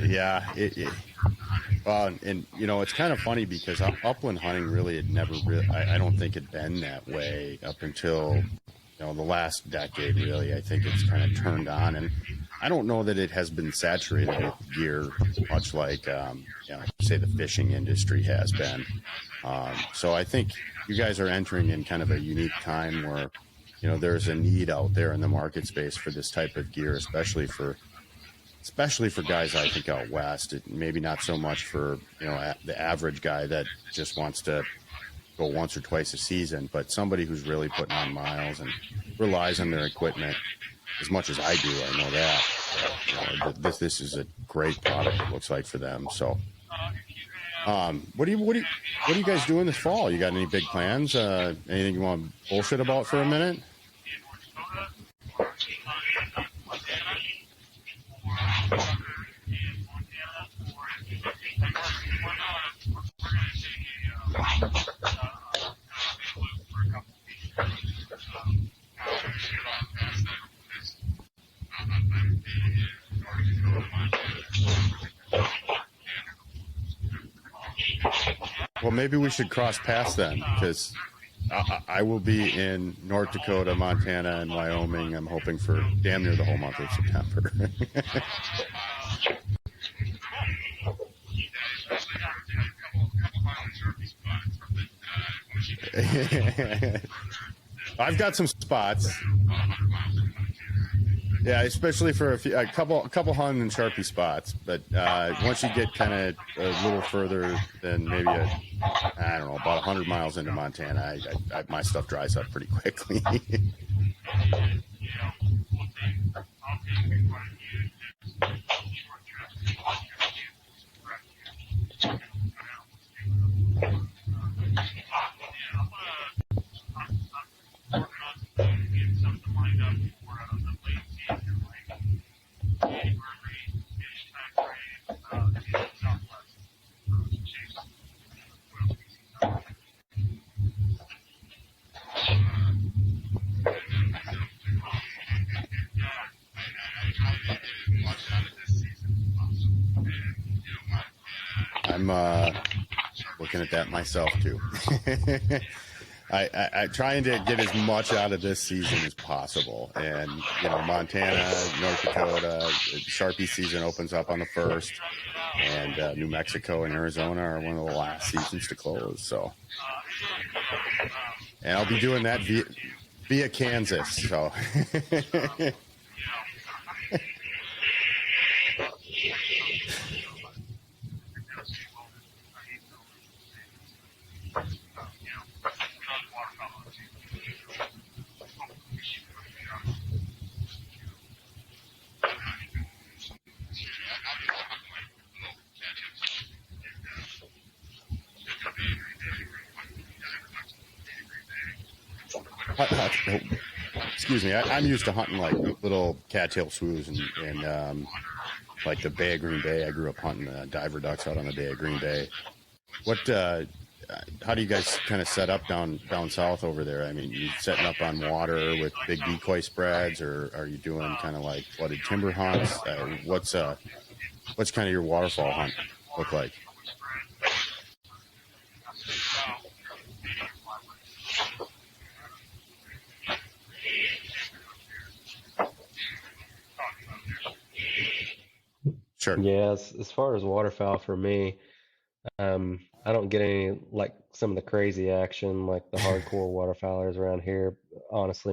Yeah. And it's kind of funny because upland hunting really had never really, I don't think it'd been that way up until, the last decade, really. I think it's kind of turned on, and I don't know that it has been saturated with gear much like, say the fishing industry has been. So I think you guys are entering in kind of a unique time where, there's a need out there in the market space for this type of gear, especially for guys, I think, out west. Maybe not so much for, the average guy that just wants to go once or twice a season, but somebody who's really putting on miles and relies on their equipment as much as I do. I know that this is a great product, it looks like, for them. So what do you guys doing this fall? You got any big plans? Anything you want to bullshit about for a minute? Well, maybe we should cross paths then, because I will be in North Dakota, Montana, and Wyoming. I'm hoping for damn near the whole month of September. I've got some spots. Yeah, especially for a couple Hunt and Sharpie spots. But once you get kind of a little further than maybe I don't know, about 100 miles into Montana, my stuff dries up pretty quickly. I'm looking at that myself too. I trying to get as much out of this season as possible, and Montana, North Dakota, Sharpie season opens up on the 1st, and New Mexico and Arizona are one of the last seasons to close. So, and I'll be doing that via Kansas. So. Excuse me. I'm used to hunting like little cattail swoosh and like the Bay of Green Bay. I grew up hunting diver ducks out on the Bay of Green Bay. What? How do you guys kind of set up down south over there? I mean, you setting up on water with big decoy spreads, or are you doing kind of like flooded timber hunts? What's kind of your waterfall hunt look like? Sure. Yeah, as far as waterfowl for me, I don't get any like some of the crazy action like the hardcore waterfowlers around here. Honestly,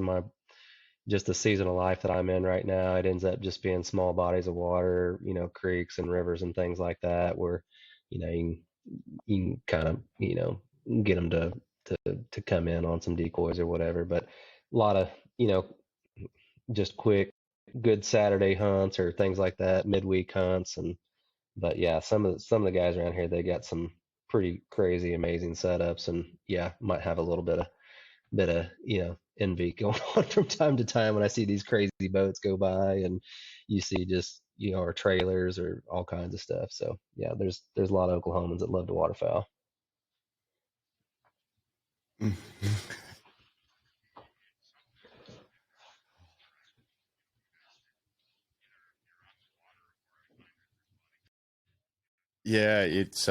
just the season of life that I'm in right now, it ends up just being small bodies of water, creeks and rivers and things like that, where you can kind of get them to come in on some decoys or whatever. But a lot of just quick, good Saturday hunts or things like that, midweek hunts. But yeah, some of the guys around here, they got some pretty crazy, amazing setups, and yeah, might have a little bit of envy going on from time to time when I see these crazy boats go by, and you see just our trailers or all kinds of stuff. So yeah, there's a lot of Oklahomans that love to waterfowl. Yeah, it's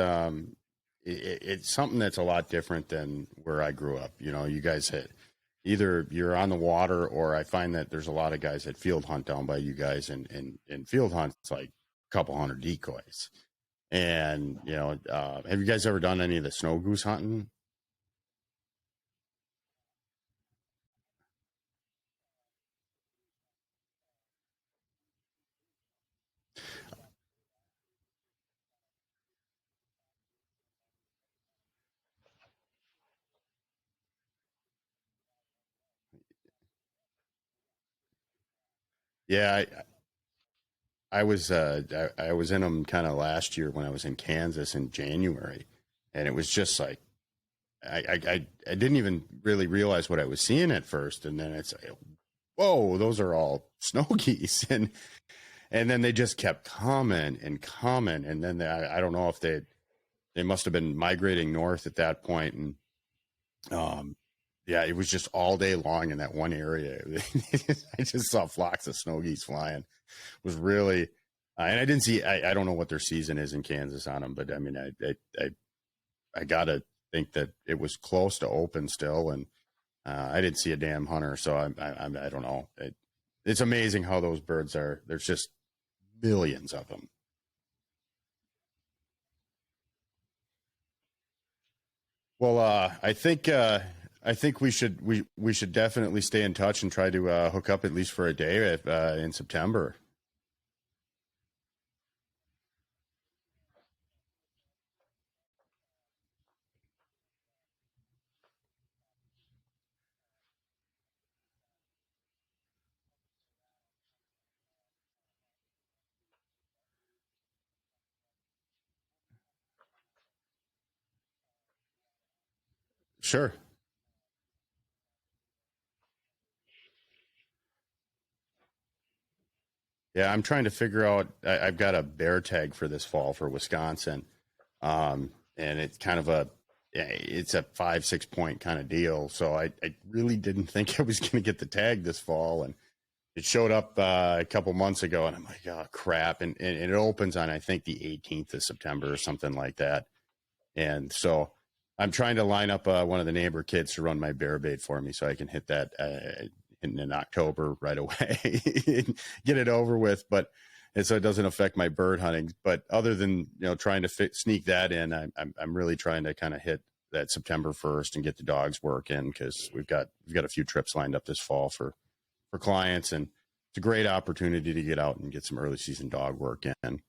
something that's a lot different than where I grew up. You guys hit either you're on the water, or I find that there's a lot of guys that field hunt down by you guys, and field hunt it's like a couple hundred decoys. And have you guys ever done any of the snow goose hunting? Yeah, I was I was in them kind of last year when I was in Kansas in January, and it was just like I didn't even really realize what I was seeing at first, and then it's like, whoa, those are all snow geese, and then they just kept coming and coming, and then I don't know if they must have been migrating north at that point, and yeah, it was just all day long in that one area. I just saw flocks of snow geese flying. It was really, and I didn't see. I don't know what their season is in Kansas on them, but I mean, I gotta think that it was close to open still, and I didn't see a damn hunter, so I don't know. It's amazing how those birds are. There's just millions of them. Well, I think I think we should definitely stay in touch and try to hook up at least for a day in September. Sure. Yeah, I'm trying to figure out. I've got a bear tag for this fall for Wisconsin, and it's kind of it's a 5-6 point kind of deal. So I really didn't think I was going to get the tag this fall, and it showed up a couple months ago, and I'm like, oh crap! And it opens on I think the 18th of September or something like that. And so I'm trying to line up one of the neighbor kids to run my bear bait for me so I can hit that in October right away, get it over with. But and so it doesn't affect my bird hunting. But other than trying to sneak that in, I'm really trying to kind of hit that September 1st and get the dogs working because we've got a few trips lined up this fall for clients, and it's a great opportunity to get out and get some early season dog work in.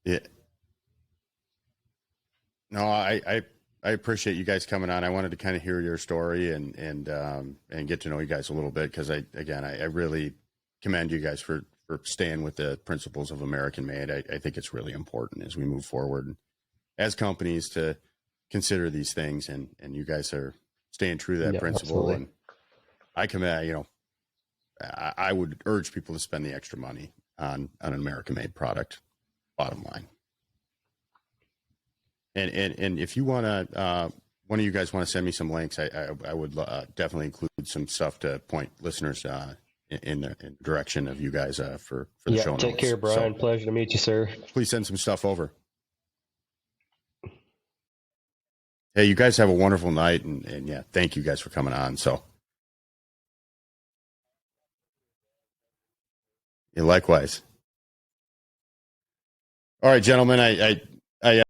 Yeah. No, I appreciate you guys coming on. I wanted to kind of hear your story and get to know you guys a little bit because I really commend you guys for staying with the principles of American made. I think it's really important as we move forward as companies to consider these things, and you guys are staying true to that principle. Absolutely. And I commend, I would urge people to spend the extra money on an American made product, bottom line. And if you want to, one of you guys want to send me some links, I would definitely include some stuff to point listeners in the direction of you guys for the show notes. Take care, Brian. So, pleasure to meet you, sir. Please send some stuff over. Hey, you guys have a wonderful night, and yeah, thank you guys for coming on. So, yeah, likewise. All right, gentlemen, I